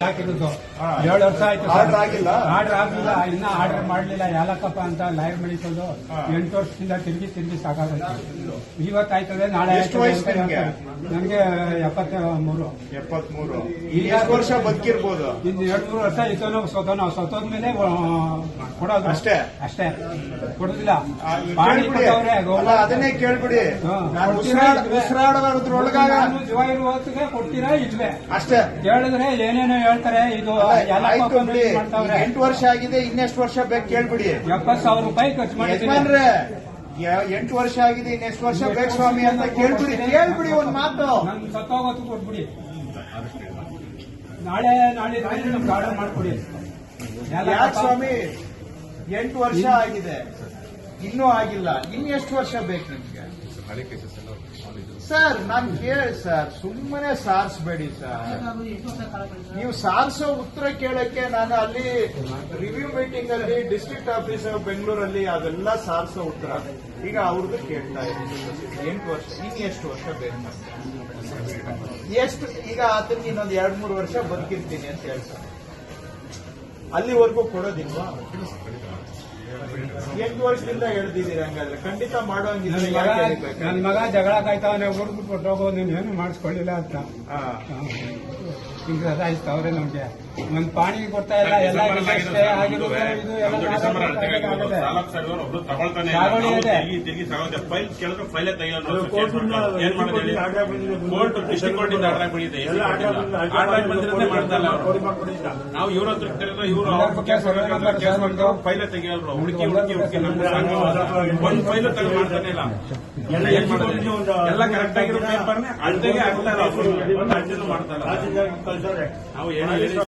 ಹಾಕಿರೋದು 7 ವರ್ಷ ಆಯ್ತು. ಆರ್ಡರ್ ಆಗಿಲ್ಲ, ಇನ್ನ ಆರ್ಡರ್ ಮಾಡ್ಲಿಲ್ಲ. ಯಾಲಕ್ಕಪ್ಪ ಅಂತ ಲಾಯರ್ ಮಾಡಿಸೋದು 8 ವರ್ಷದಿಂದ ತಿರುಗಿ ಸಾಕಾಗುತ್ತೆ. ಇವತ್ತಾಯ್ತದೆ, ನಾಳೆ ನನಗೆ 73. ಎಷ್ಟು ವರ್ಷ ಬದುಕಿರ್ಬೋದು? ಇನ್ನು 2-3 ವರ್ಷ ಇದ್ದೋನು ಸತ್ತೋದ್ಮೇಲೆ ಕೊಡೋದು ಅಷ್ಟೇ ಕೊಡುದಿಲ್ಲ. ಅದನ್ನೇ ಕೇಳ್ಬಿಡಿ. ಉಸಿರಾಡೋದ್ರೊಳಗ ಜೀವ ಇರುವ ಹೊತ್ತಿಗೆ ಕೊಡ್ತೀರಾ ಇಲ್ವೇ ಅಷ್ಟೇ ಹೇಳಿದ್ರೆ ಏನೇನೋ ಹೇಳ್ತಾರೆ. ಇದು 8 ವರ್ಷ ಆಗಿದೆ, ಇನ್ನೆಷ್ಟು ವರ್ಷ ಬೇಕು ಕೇಳ್ಬಿಡಿ. 70,000 ರೂಪಾಯಿ ಖರ್ಚು ಮಾಡಿದ್ರೆ 8 ವರ್ಷ ಆಗಿದೆ, ಇನ್ನೆಷ್ಟು ವರ್ಷ ಬೇಕು ಸ್ವಾಮಿ ಅಂತ ಕೇಳ್ಬಿಡಿ ಒಂದು ಮಾತು. ನಮ್ಗೆ ಸತ್ತೋಗೋತ್ತು ಕೊಟ್ಬಿಡಿ. ನಾಳೆ ನಮ್ಗೆ ಆರ್ಡರ್ ಮಾಡ್ಕೊಡಿ. ಯಾಕೆ ಸ್ವಾಮಿ 8 ವರ್ಷ ಆಗಿದೆ, ಇನ್ನೂ ಆಗಿಲ್ಲ, ಇನ್ನೆಷ್ಟು ವರ್ಷ ಬೇಕು ನಿಮ್ಗೆ? ಸರ್ ನಾನು ಕೇಳಿ ಸರ್, ಸುಮ್ಮನೆ ಸಾರಿಸಬೇಡಿ ಸರ್. ನೀವು ಸಾರಿಸೋ ಉತ್ತರ ಕೇಳಕ್ಕೆ ನಾನು ಅಲ್ಲಿ ರಿವ್ಯೂ ಮೀಟಿಂಗ್ ಅಲ್ಲಿ ಡಿಸ್ಟ್ರಿಕ್ಟ್ ಆಫೀಸರ್ ಬೆಂಗಳೂರಲ್ಲಿ ಅದೆಲ್ಲ ಸಾರಿಸೋ ಉತ್ತರ. ಈಗ ಅವ್ರದ್ದು ಕೇಳ್ತಾ ಇದ್ದೀನಿ, 8 ವರ್ಷ, ಎಷ್ಟು ವರ್ಷ ಬೇಕು? ಎಷ್ಟು? ಈಗ ಆತನಿಗೆ ಇನ್ನೊಂದು 2-3 ವರ್ಷ ಬದುಕಿರ್ತೀನಿ ಅಂತ ಹೇಳ್ತಾರೆ. ಅಲ್ಲಿವರೆಗೂ ಕೊಡೋದಿಲ್ವಾ? 8 ವರ್ಷದಿಂದ ಹೇಳ್ತಿದ್ದೀರಿ. ಹಂಗಾದ್ರೆ ಖಂಡಿತ ಮಾಡೋಂಗಿದ್ರೆ ನನ್ನ ಮಗ ಜಗಳ ಕಾಯ್ತಾವನೆ, ಹುಡುಗ ಕೊಟ್ಟೋಗೋ, ನೀನು ಏನು ಮಾಡಿಸ್ಕೊಳ್ಳಿಲ್ಲ ಅಂತ ಹಿಂಗೆ ಅವ್ರೆ ನಮ್ಗೆ ಒಂದ್ ಪಾಣಿ ಕೊಡ್ತಾ ಇಲ್ಲ. ಎಲ್ಲ ನಾವು ಇವ್ರ ಹತ್ರ ಇವರು ಫೈಲೇ ತೆಗಿಯಲ್ರು. ಹುಡುಕಿ ಒಂದ್ ಫೈಲ್ ತಗ ಮಾಡ್ತಾನೆ ಇಲ್ಲ. ಎಲ್ಲ ಕರೆಕ್ಟ್ ಆಗಿರೋ ಪೇಪರ್ನೇ ಅಳ್ತೆಗೆ ಆಗ್ತಾ ಇಲ್ಲ. ಮಾಡ್ತಾ ಇಲ್ಲ ನಾವು